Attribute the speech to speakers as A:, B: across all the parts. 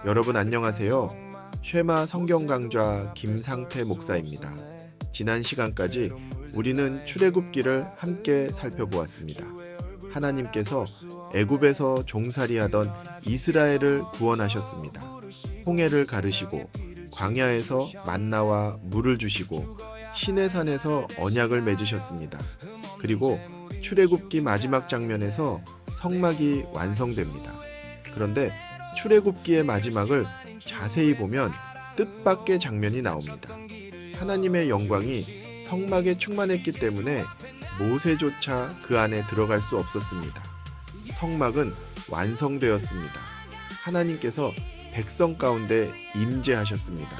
A: 여러분 안녕하세요. 쉐마 성경 강좌 김상태 목사입니다. 지난 시간까지 우리는 출애굽기를 함께 살펴보았습니다. 하나님께서 애굽에서 종살이하던 이스라엘을 구원하셨습니다. 홍해를 가르시고 광야에서 만나와 물을 주시고 시내산에서 언약을 맺으셨습니다. 그리고 출애굽기 마지막 장면에서 성막이 완성됩니다. 그런데 출애굽기의 마지막을 자세히 보면 뜻밖의 장면이 나옵니다. 하나님의 영광이 성막에 충만했기 때문에 모세조차 그 안에 들어갈 수 없었습니다. 성막은 완성되었습니다. 하나님께서 백성 가운데 임재하셨습니다.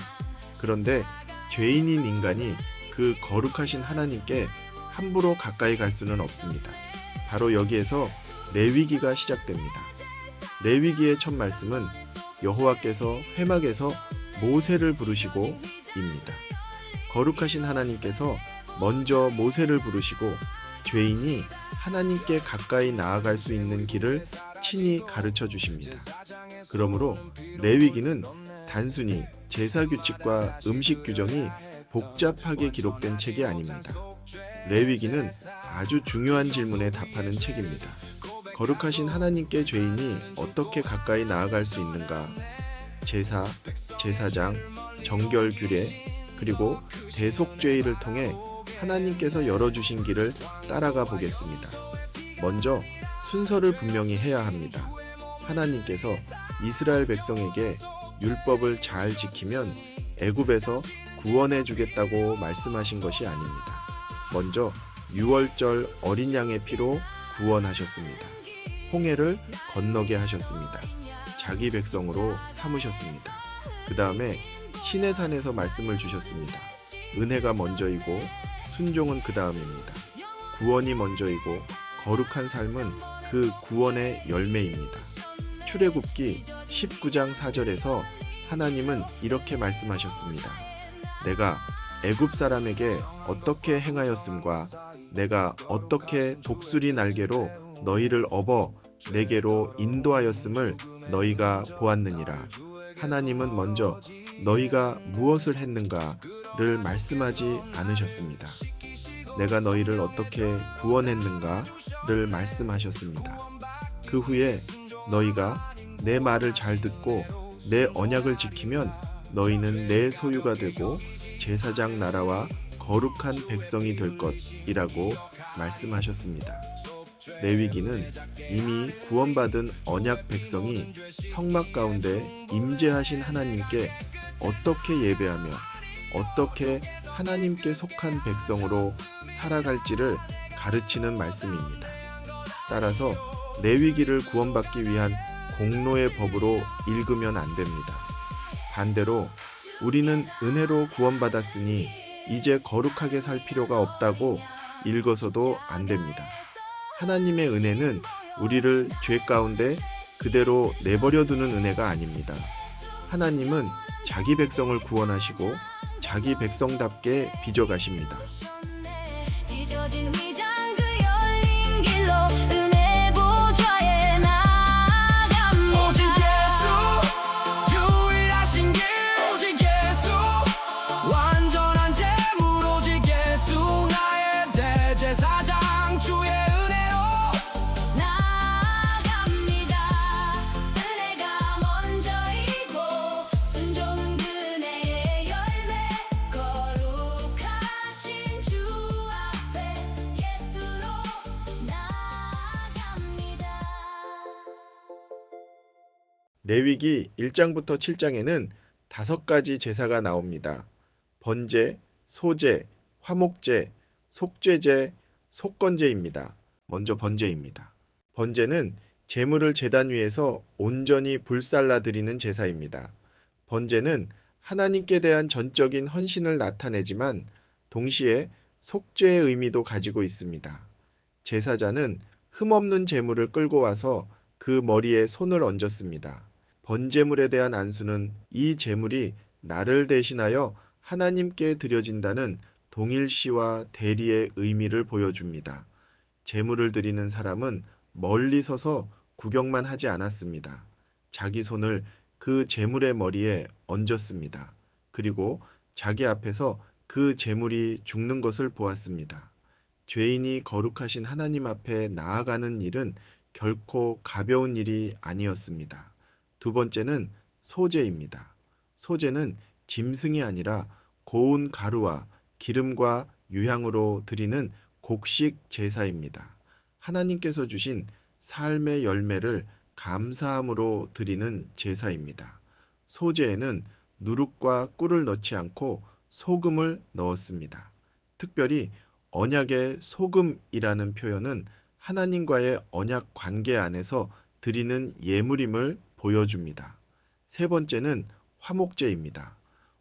A: 그런데 죄인인 인간이 그 거룩하신 하나님께 함부로 가까이 갈 수는 없습니다. 바로 여기에서 레위기가 시작됩니다. 레위기의 첫 말씀은 여호와께서 회막에서 모세를 부르시고 입니다. 거룩하신 하나님께서 먼저 모세를 부르시고 죄인이 하나님께 가까이 나아갈 수 있는 길을 친히 가르쳐 주십니다. 그러므로 레위기는 단순히 제사 규칙과 음식 규정이 복잡하게 기록된 책이 아닙니다. 레위기는 아주 중요한 질문에 답하는 책입니다. 거룩하신 하나님께 죄인이 어떻게 가까이 나아갈 수 있는가? 제사, 제사장, 정결 규례, 그리고 대속죄의를 통해 하나님께서 열어주신 길을 따라가 보겠습니다. 먼저 순서를 분명히 해야 합니다. 하나님께서 이스라엘 백성에게 율법을 잘 지키면 애굽에서 구원해 주겠다고 말씀하신 것이 아닙니다. 먼저 유월절 어린 양의 피로 구원하셨습니다. 홍해를 건너게 하셨습니다. 자기 백성으로 삼으셨습니다. 그 다음에 시내산에서 말씀을 주셨습니다. 은혜가 먼저이고 순종은 그 다음입니다. 구원이 먼저이고 거룩한 삶은 그 구원의 열매입니다. 출애굽기 19장 4절에서 하나님은 이렇게 말씀하셨습니다. 내가 애굽 사람에게 어떻게 행하였음과 내가 어떻게 독수리 날개로 너희를 업어 내게로 인도하였음을 너희가 보았느니라. 하나님은 먼저 너희가 무엇을 했는가를 말씀하지 않으셨습니다. 내가 너희를 어떻게 구원했는가를 말씀하셨습니다. 그 후에 너희가 내 말을 잘 듣고 내 언약을 지키면 너희는 내 소유가 되고 제사장 나라와 거룩한 백성이 될 것이라고 말씀하셨습니다. 레위기는 이미 구원받은 언약 백성이 성막 가운데 임재하신 하나님께 어떻게 예배하며 어떻게 하나님께 속한 백성으로 살아갈지를 가르치는 말씀입니다. 따라서 레위기를 구원받기 위한 공로의 법으로 읽으면 안 됩니다. 반대로 우리는 은혜로 구원받았으니 이제 거룩하게 살 필요가 없다고 읽어서도 안 됩니다. 하나님의 은혜는 우리를 죄 가운데 그대로 내버려 두는 은혜가 아닙니다. 하나님은 자기 백성을 구원하시고 자기 백성답게 빚어가십니다.
B: 찢어진 휘장 그 열린 길로 은혜 보좌에 나갑니다.
C: 오직 예수 유일하신 길 오직 예수 완전한 제물 오직 예수 나의 대제사장 주의 은혜로
B: 나갑니다. 은혜가 먼저이고 순종은 그네의 열매 거룩하신 주 앞에 예수로 나갑니다.
A: 레위기 1장부터 7장에는 5가지 제사가 나옵니다. 번제, 소제, 화목제, 속죄제, 속건제입니다. 먼저 번제입니다. 번제는 제물을 제단 위에서 온전히 불살라 드리는 제사입니다. 번제는 하나님께 대한 전적인 헌신을 나타내지만 동시에 속죄의 의미도 가지고 있습니다. 제사자는 흠없는 제물을 끌고 와서 그 머리에 손을 얹었습니다. 번제물에 대한 안수는 이 제물이 나를 대신하여 하나님께 드려진다는 동일시와 대리의 의미를 보여줍니다. 제물을 드리는 사람은 멀리 서서 구경만 하지 않았습니다. 자기 손을 그 제물의 머리에 얹었습니다. 그리고 자기 앞에서 그 제물이 죽는 것을 보았습니다. 죄인이 거룩하신 하나님 앞에 나아가는 일은 결코 가벼운 일이 아니었습니다. 두 번째는 소제입니다. 소제는 짐승이 아니라 고운 가루와 기름과 유향으로 드리는 곡식 제사입니다. 하나님께서 주신 삶의 열매를 감사함으로 드리는 제사입니다. 소제에는 누룩과 꿀을 넣지 않고 소금을 넣었습니다. 특별히 언약의 소금이라는 표현은 하나님과의 언약 관계 안에서 드리는 예물임을 보여줍니다. 세 번째는 화목제입니다.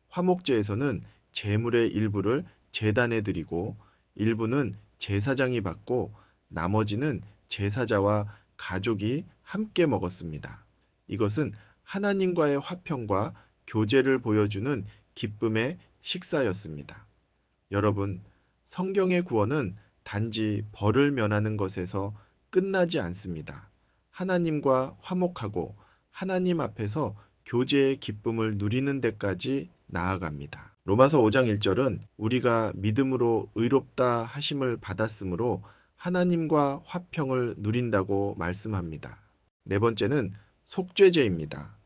A: 화목제에서는 제물의 일부를 제단에 드리고 일부는 제사장이 받고 나머지는 제사자와 가족이 함께 먹었습니다. 이것은 하나님과의 화평과 교제를 보여주는 기쁨의 식사였습니다. 여러분, 성경의 구원은 단지 벌을 면하는 것에서 끝나지 않습니다. 하나님과 화목하고 하나님 앞에서 교제의 기쁨을 누리는 데까지 나아갑니다. 로마서 5장 1절은 우리가 믿음으로 의롭다 하심을 받았으므로 하나님과 화평을 누린다고 말씀합니다. 네 번째는 속죄제입니다.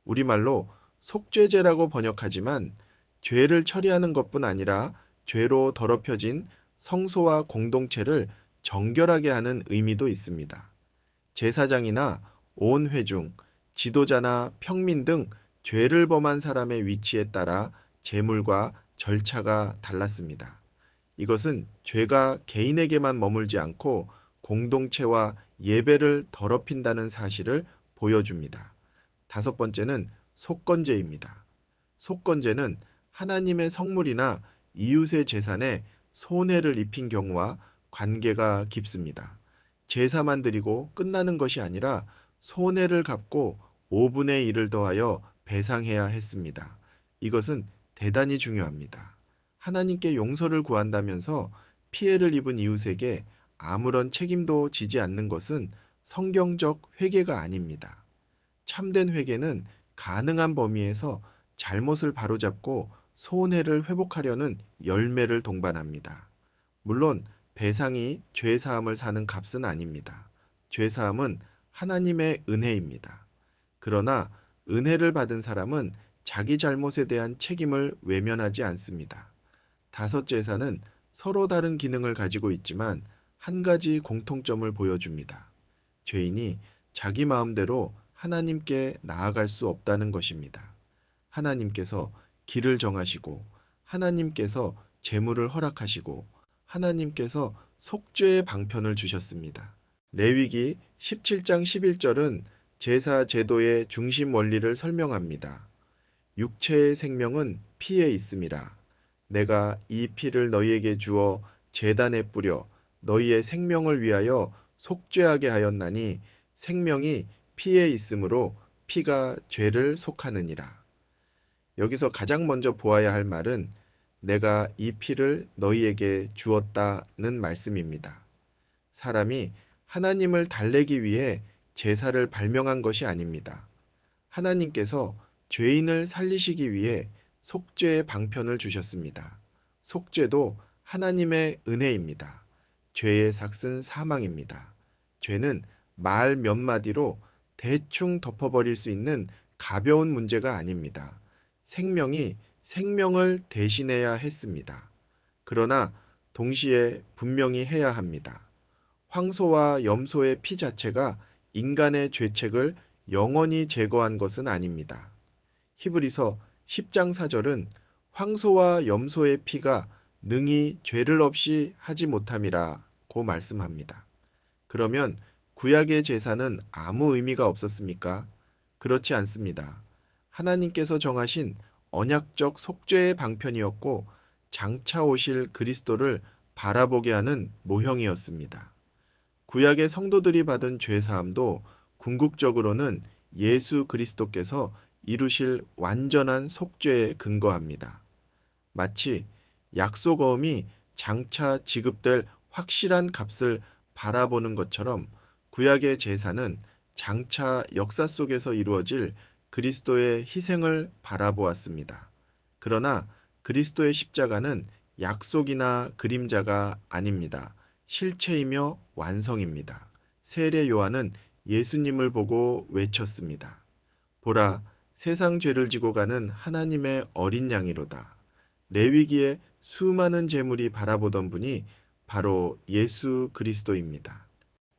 A: 우리말로 속죄제라고 번역하지만 죄를 처리하는 것뿐 아니라 죄로 더럽혀진 성소와 공동체를 정결하게 하는 의미도 있습니다. 제사장이나 온 회중, 지도자나 평민 등 죄를 범한 사람의 위치에 따라 제물과 절차가 달랐습니다. 이것은 죄가 개인에게만 머물지 않고 공동체와 예배를 더럽힌다는 사실을 보여줍니다. 다섯 번째는 속건제입니다. 속건제는 하나님의 성물이나 이웃의 재산에 손해를 입힌 경우와 관계가 깊습니다. 제사만 드리고 끝나는 것이 아니라 손해를 갚고 5분의 1을 더하여 배상해야 했습니다. 이것은 대단히 중요합니다. 하나님께 용서를 구한다면서 피해를 입은 이웃에게 아무런 책임도 지지 않는 것은 성경적 회개가 아닙니다. 참된 회개는 가능한 범위에서 잘못을 바로잡고 손해를 회복하려는 열매를 동반합니다. 물론 배상이 죄사함을 사는 값은 아닙니다. 죄사함은 하나님의 은혜입니다. 그러나 은혜를 받은 사람은 자기 잘못에 대한 책임을 외면하지 않습니다. 다섯 제사는 서로 다른 기능을 가지고 있지만 한 가지 공통점을 보여줍니다. 죄인이 자기 마음대로 하나님께 나아갈 수 없다는 것입니다. 하나님께서 길을 정하시고 하나님께서 재물을 허락하시고 하나님께서 속죄의 방편을 주셨습니다. 레위기 17장 11절은 제사 제도의 중심 원리를 설명합니다. 육체의 생명은 피에 있음이라. 내가 이 피를 너희에게 주어 제단에 뿌려 너희의 생명을 위하여 속죄하게 하였나니 생명이 피에 있으므로 피가 죄를 속하느니라. 여기서 가장 먼저 보아야 할 말은 내가 이 피를 너희에게 주었다는 말씀입니다. 사람이 하나님을 달래기 위해 제사를 발명한 것이 아닙니다. 하나님께서 죄인을 살리시기 위해 속죄의 방편을 주셨습니다. 속죄도 하나님의 은혜입니다. 죄의 삭은 사망입니다. 죄는 말 몇 마디로 대충 덮어버릴 수 있는 가벼운 문제가 아닙니다. 생명이 생명을 대신해야 했습니다. 그러나 동시에 분명히 해야 합니다. 황소와 염소의 피 자체가 인간의 죄책을 영원히 제거한 것은 아닙니다. 히브리서 10장 4절은 황소와 염소의 피가 능히 죄를 없이 하지 못함이라고 말씀합니다. 그러면 구약의 제사는 아무 의미가 없었습니까? 그렇지 않습니다. 하나님께서 정하신 언약적 속죄의 방편이었고 장차 오실 그리스도를 바라보게 하는 모형이었습니다. 구약의 성도들이 받은 죄사함도 궁극적으로는 예수 그리스도께서 이루실 완전한 속죄에 근거합니다. 마치 약속어음이 장차 지급될 확실한 값을 바라보는 것처럼 구약의 제사는 장차 역사 속에서 이루어질 그리스도의 희생을 바라보았습니다. 그러나 그리스도의 십자가는 약속이나 그림자가 아닙니다. 실체이며 완성입니다. 세례 요한은 예수님을 보고 외쳤습니다. 보라, 세상 죄를 지고 가는 하나님의 어린 양이로다. 레위기에 수많은 제물이 바라보던 분이 바로 예수 그리스도입니다.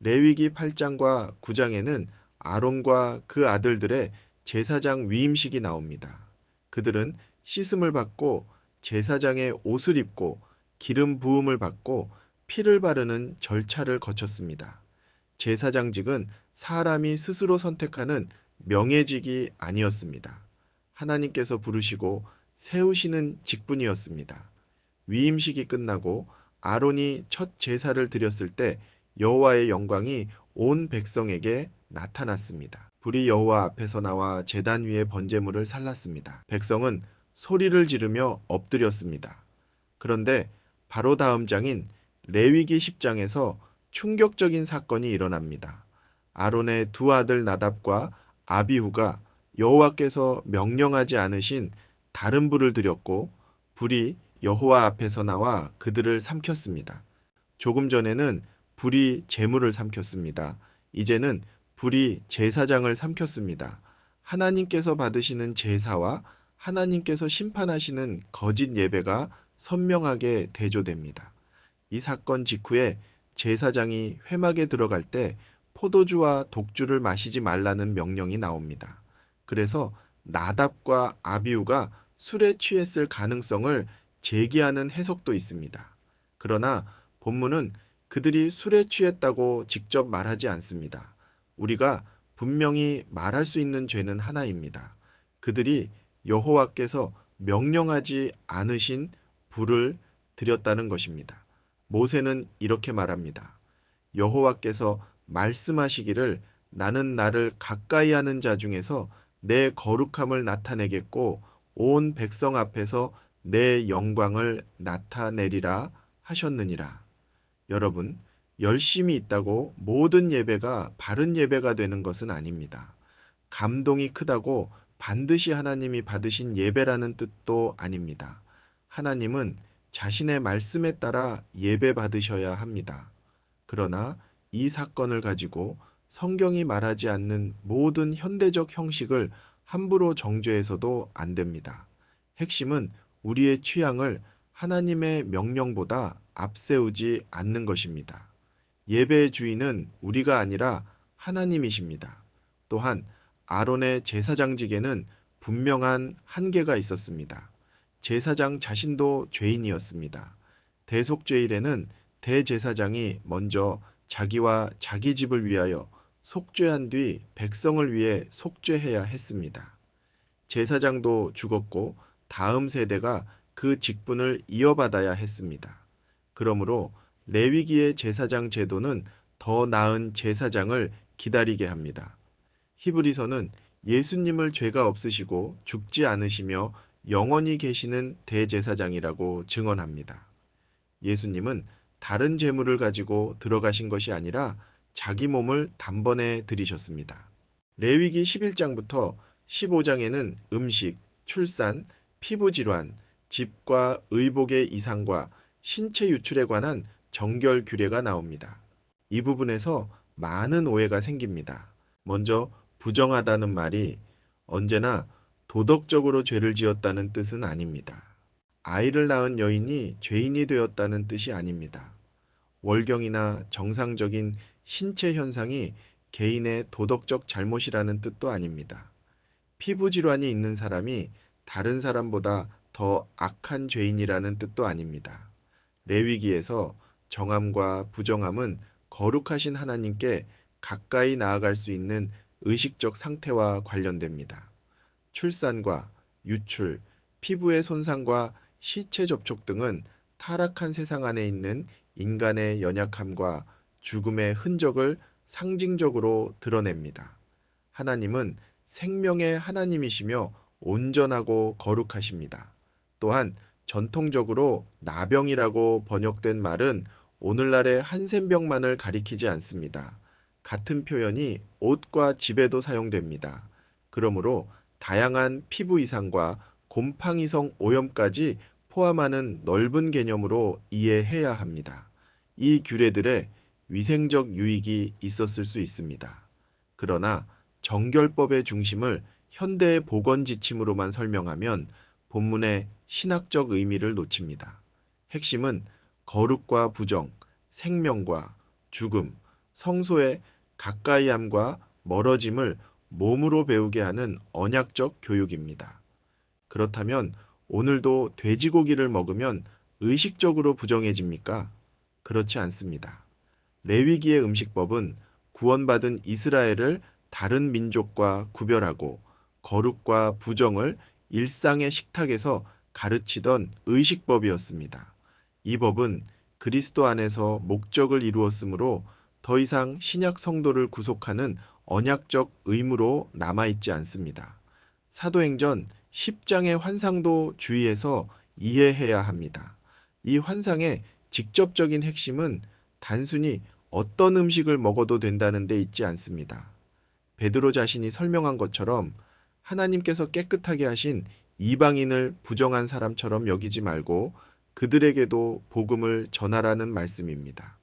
A: 레위기 8장과 9장에는 아론과 그 아들들의 제사장 위임식이 나옵니다. 그들은 씻음을 받고 제사장의 옷을 입고 기름 부음을 받고 피를 바르는 절차를 거쳤습니다. 제사장직은 사람이 스스로 선택하는 명예직이 아니었습니다. 하나님께서 부르시고 세우시는 직분이었습니다. 위임식이 끝나고 아론이 첫 제사를 드렸을 때 여호와의 영광이 온 백성에게 나타났습니다. 불이 여호와 앞에서 나와 제단 위에 번제물을 살랐습니다. 백성은 소리를 지르며 엎드렸습니다. 그런데 바로 다음 장인 레위기 10장에서 충격적인 사건이 일어납니다. 아론의 두 아들 나답과 아비후가 여호와께서 명령하지 않으신 다른 불을 드렸고 불이 여호와 앞에서 나와 그들을 삼켰습니다. 조금 전에는 불이 제물을 삼켰습니다. 이제는 불이 제사장을 삼켰습니다. 하나님께서 받으시는 제사와 하나님께서 심판하시는 거짓 예배가 선명하게 대조됩니다. 이 사건 직후에 제사장이 회막에 들어갈 때 포도주와 독주를 마시지 말라는 명령이 나옵니다. 그래서 나답과 아비후가 술에 취했을 가능성을 제기하는 해석도 있습니다. 그러나 본문은 그들이 술에 취했다고 직접 말하지 않습니다. 우리가 분명히 말할 수 있는 죄는 하나입니다. 그들이 여호와께서 명령하지 않으신 불을 드렸다는 것입니다. 모세는 이렇게 말합니다. 여호와께서 말씀하시기를 나는 나를 가까이 하는 자 중에서 내 거룩함을 나타내겠고 온 백성 앞에서 내 영광을 나타내리라 하셨느니라. 여러분, 열심이 있다고 모든 예배가 바른 예배가 되는 것은 아닙니다. 감동이 크다고 반드시 하나님이 받으신 예배라는 뜻도 아닙니다. 하나님은 자신의 말씀에 따라 예배 받으셔야 합니다. 그러나 이 사건을 가지고 성경이 말하지 않는 모든 현대적 형식을 함부로 정죄해서도 안 됩니다. 핵심은 우리의 취향을 하나님의 명령보다 앞세우지 않는 것입니다. 예배의 주인은 우리가 아니라 하나님이십니다. 또한 아론의 제사장직에는 분명한 한계가 있었습니다. 제사장 자신도 죄인이었습니다. 대속죄일에는 대제사장이 먼저 자기와 자기 집을 위하여 속죄한 뒤 백성을 위해 속죄해야 했습니다. 제사장도 죽었고 다음 세대가 그 직분을 이어받아야 했습니다. 그러므로 레위기의 제사장 제도는 더 나은 제사장을 기다리게 합니다. 히브리서는 예수님을 죄가 없으시고 죽지 않으시며 영원히 계시는 대제사장이라고 증언합니다. 예수님은 다른 제물을 가지고 들어가신 것이 아니라 자기 몸을 단번에 드리셨습니다. 레위기 11장부터 15장에는 음식, 출산, 피부질환, 집과 의복의 이상과 신체 유출에 관한 정결 규례가 나옵니다. 이 부분에서 많은 오해가 생깁니다. 먼저 부정하다는 말이 언제나 도덕적으로 죄를 지었다는 뜻은 아닙니다. 아이를 낳은 여인이 죄인이 되었다는 뜻이 아닙니다. 월경이나 정상적인 신체 현상이 개인의 도덕적 잘못이라는 뜻도 아닙니다. 피부 질환이 있는 사람이 다른 사람보다 더 악한 죄인이라는 뜻도 아닙니다. 레위기에서 정함과 부정함은 거룩하신 하나님께 가까이 나아갈 수 있는 의식적 상태와 관련됩니다. 출산과 유출, 피부의 손상과 시체 접촉 등은 타락한 세상 안에 있는 인간의 연약함과 죽음의 흔적을 상징적으로 드러냅니다. 하나님은 생명의 하나님이시며 온전하고 거룩하십니다. 또한 전통적으로 나병이라고 번역된 말은 오늘날의 한센병만을 가리키지 않습니다. 같은 표현이 옷과 집에도 사용됩니다. 그러므로 다양한 피부 이상과 곰팡이성 오염까지 포함하는 넓은 개념으로 이해해야 합니다. 이 규례들에 위생적 유익이 있었을 수 있습니다. 그러나 정결법의 중심을 현대의 보건 지침으로만 설명하면 본문의 신학적 의미를 놓칩니다. 핵심은 거룩과 부정, 생명과 죽음, 성소의 가까이함과 멀어짐을 몸으로 배우게 하는 언약적 교육입니다. 그렇다면 오늘도 돼지고기를 먹으면 의식적으로 부정해집니까? 그렇지 않습니다. 레위기의 음식법은 구원받은 이스라엘을 다른 민족과 구별하고 거룩과 부정을 일상의 식탁에서 가르치던 의식법이었습니다. 이 법은 그리스도 안에서 목적을 이루었으므로 더 이상 신약 성도를 구속하는 언약적 의무로 남아있지 않습니다. 사도행전 10장의 환상도 주의해서 이해해야 합니다. 이 환상의 직접적인 핵심은 단순히 어떤 음식을 먹어도 된다는 데 있지 않습니다. 베드로 자신이 설명한 것처럼 하나님께서 깨끗하게 하신 이방인을 부정한 사람처럼 여기지 말고 그들에게도 복음을 전하라는 말씀입니다.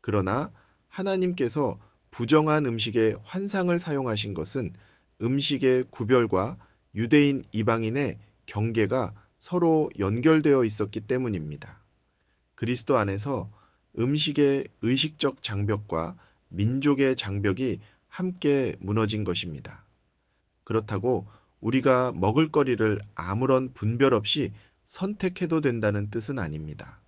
A: 그러나 하나님께서 부정한 음식의 환상을 사용하신 것은 음식의 구별과 유대인 이방인의 경계가 서로 연결되어 있었기 때문입니다. 그리스도 안에서 음식의 의식적 장벽과 민족의 장벽이 함께 무너진 것입니다. 그렇다고 우리가 먹을거리를 아무런 분별 없이 선택해도 된다는 뜻은 아닙니다.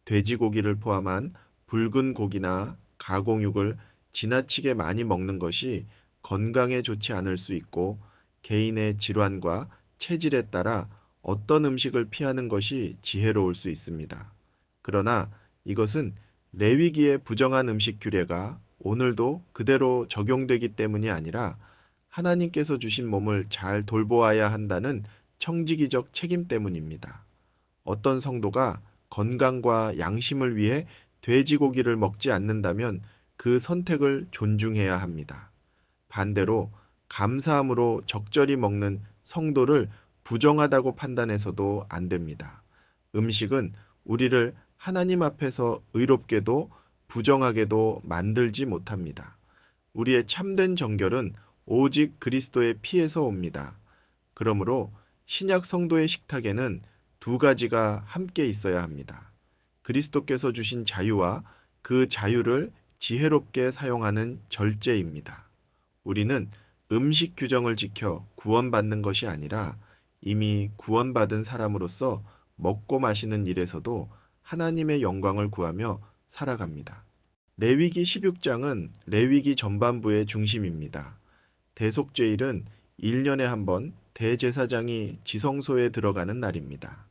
A: 돼지고기를 포함한 붉은 고기나 가공육을 지나치게 많이 먹는 것이 건강에 좋지 않을 수 있고 개인의 질환과 체질에 따라 어떤 음식을 피하는 것이 지혜로울 수 있습니다. 그러나 이것은 레위기의 부정한 음식 규례가 오늘도 그대로 적용되기 때문이 아니라 하나님께서 주신 몸을 잘 돌보아야 한다는 청지기적 책임 때문입니다. 어떤 성도가 건강과 양심을 위해 돼지고기를 먹지 않는다면 그 선택을 존중해야 합니다. 반대로 감사함으로 적절히 먹는 성도를 부정하다고 판단해서도 안 됩니다. 음식은 우리를 하나님 앞에서 의롭게도 부정하게도 만들지 못합니다. 우리의 참된 정결은 오직 그리스도의 피에서 옵니다. 그러므로 신약 성도의 식탁에는 두 가지가 함께 있어야 합니다. 그리스도께서 주신 자유와 그 자유를 지혜롭게 사용하는 절제입니다. 우리는 음식 규정을 지켜 구원받는 것이 아니라 이미 구원받은 사람으로서 먹고 마시는 일에서도 하나님의 영광을 구하며 살아갑니다. 레위기 16장은 레위기 전반부의 중심입니다. 대속죄일은 1년에 한 번 대제사장이 지성소에 들어가는 날입니다.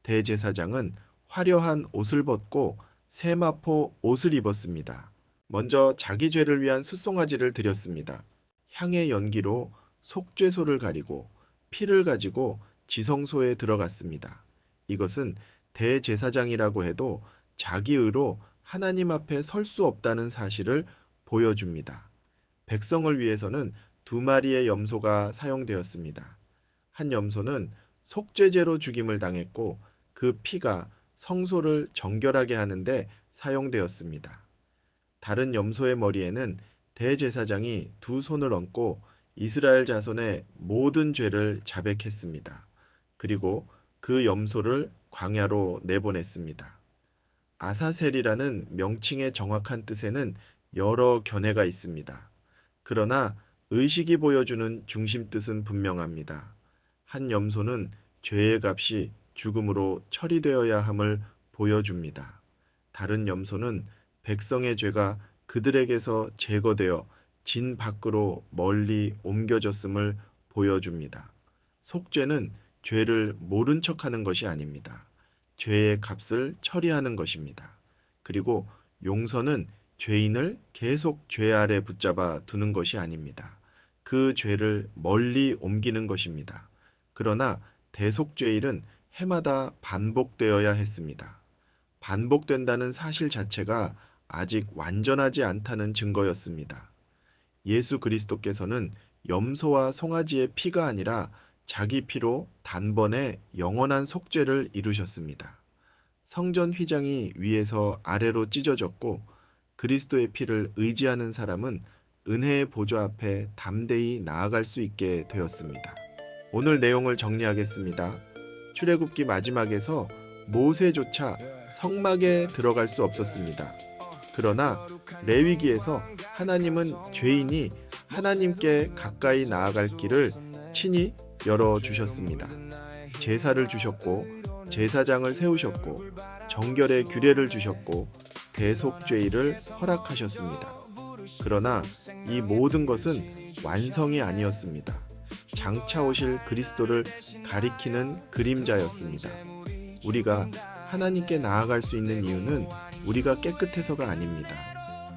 A: 대제사장은 화려한 옷을 벗고 세마포 옷을 입었습니다. 먼저 자기 죄를 위한 숫송아지를 드렸습니다. 향의 연기로 속죄소를 가리고 피를 가지고 지성소에 들어갔습니다. 이것은 대제사장이라고 해도 자기 의로 하나님 앞에 설 수 없다는 사실을 보여줍니다. 백성을 위해서는 2마리의 염소가 사용되었습니다. 한 염소는 속죄제로 죽임을 당했고 그 피가 성소를 정결하게 하는데 사용되었습니다. 다른 염소의 머리에는 대제사장이 2손을 얹고 이스라엘 자손의 모든 죄를 자백했습니다. 그리고 그 염소를 광야로 내보냈습니다. 아사셀이라는 명칭의 정확한 뜻에는 여러 견해가 있습니다. 그러나 의식이 보여주는 중심 뜻은 분명합니다. 한 염소는 죄의 값이 죽음으로 처리되어야 함을 보여줍니다. 다른 염소는 백성의 죄가 그들에게서 제거되어 진 밖으로 멀리 옮겨졌음을 보여줍니다. 속죄는 죄를 모른 척하는 것이 아닙니다. 죄의 값을 처리하는 것입니다. 그리고 용서는 죄인을 계속 죄 아래 붙잡아 두는 것이 아닙니다. 그 죄를 멀리 옮기는 것입니다. 그러나 대속죄일은 해마다 반복되어야 했습니다. 반복된다는 사실 자체가 아직 완전하지 않다는 증거였습니다. 예수 그리스도께서는 염소와 송아지의 피가 아니라 자기 피로 단번에 영원한 속죄를 이루셨습니다. 성전 휘장이 위에서 아래로 찢어졌고 그리스도의 피를 의지하는 사람은 은혜의 보좌 앞에 담대히 나아갈 수 있게 되었습니다. 오늘 내용을 정리하겠습니다. 출애굽기 마지막에서 모세조차 성막에 들어갈 수 없었습니다. 그러나 레위기에서 하나님은 죄인이 하나님께 가까이 나아갈 길을 친히 열어주셨습니다. 제사를 주셨고 제사장을 세우셨고 정결의 규례를 주셨고 대속죄일을 허락하셨습니다. 그러나 이 모든 것은 완성이 아니었습니다. 장차 오실 그리스도를 가리키는 그림자였습니다. 우리가 하나님께 나아갈 수 있는 이유는 우리가 깨끗해서가 아닙니다.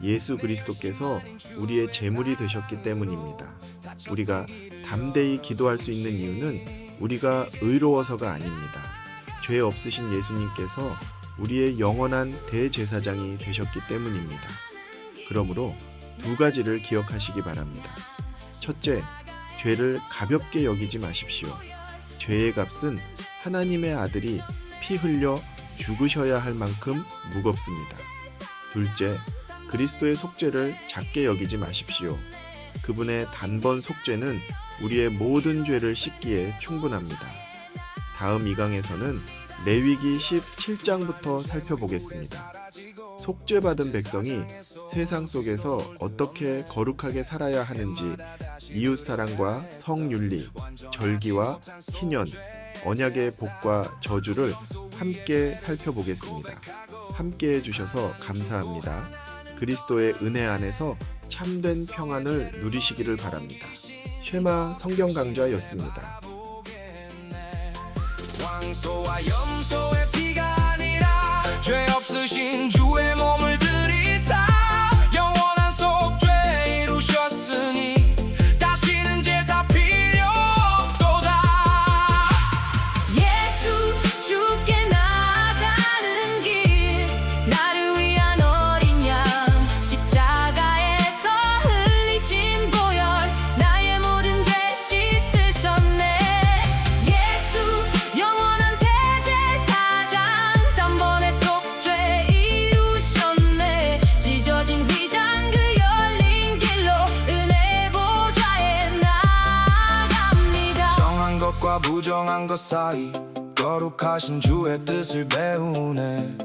A: 예수 그리스도께서 우리의 제물이 되셨기 때문입니다. 우리가 담대히 기도할 수 있는 이유는 우리가 의로워서가 아닙니다. 죄 없으신 예수님께서 우리의 영원한 대제사장이 되셨기 때문입니다. 그러므로 두 가지를 기억하시기 바랍니다. 첫째, 죄를 가볍게 여기지 마십시오. 죄의 값은 하나님의 아들이 피 흘려 죽으셔야 할 만큼 무겁습니다. 둘째, 그리스도의 속죄를 작게 여기지 마십시오. 그분의 단번 속죄는 우리의 모든 죄를 씻기에 충분합니다. 다음 2강에서는 레위기 17장부터 살펴보겠습니다. 속죄받은 백성이 세상 속에서 어떻게 거룩하게 살아야 하는지 이웃사랑과 성윤리, 절기와 희년, 언약의 복과 저주를 함께 살펴보겠습니다. 함께 해주셔서 감사합니다. 그리스도의 은혜 안에서 참된 평안을 누리시기를 바랍니다. 쉐마 성경강좌였습니다.
C: 황소와 염소의 피가 아니라 죄 없으신 주의 몸을 들이사 영원한 속죄 이루셨으니 다시는 제사 필요 없도다.
B: 예수 주께 나아가는 길 나를 위한 어린 양 십자가에서 흘리신 보혈 나의 모든 죄 씻으셨네. 예수 영원한 대제사장 단번에 속죄 이루셨네. 찢어진 휘장 그 열린 길로 은혜 보좌에 나아갑니다.
C: 정한 것과 부정한 것 사이 거룩하신 주의 뜻을 배우네.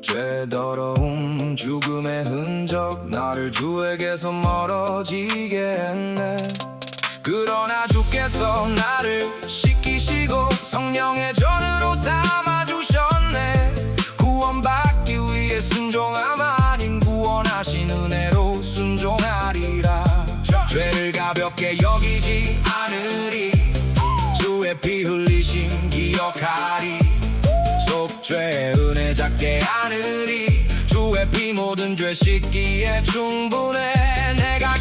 C: 죄 더러움 죽음의 흔적 나를 주에게서 멀어지게 했네. 그러나 주께서 나를 씻기시고 성령의 전으로 삼아주셨네. 구원받기 위해 순종함 아닌 구원하신 은혜로 순종하리라. 죄를 가볍게 여기지 않으리. 주의 피 흘리심 기억하리. 속죄의 은혜 작게 안으리. 주의 피 모든 죄 씻기에 충분해. 내가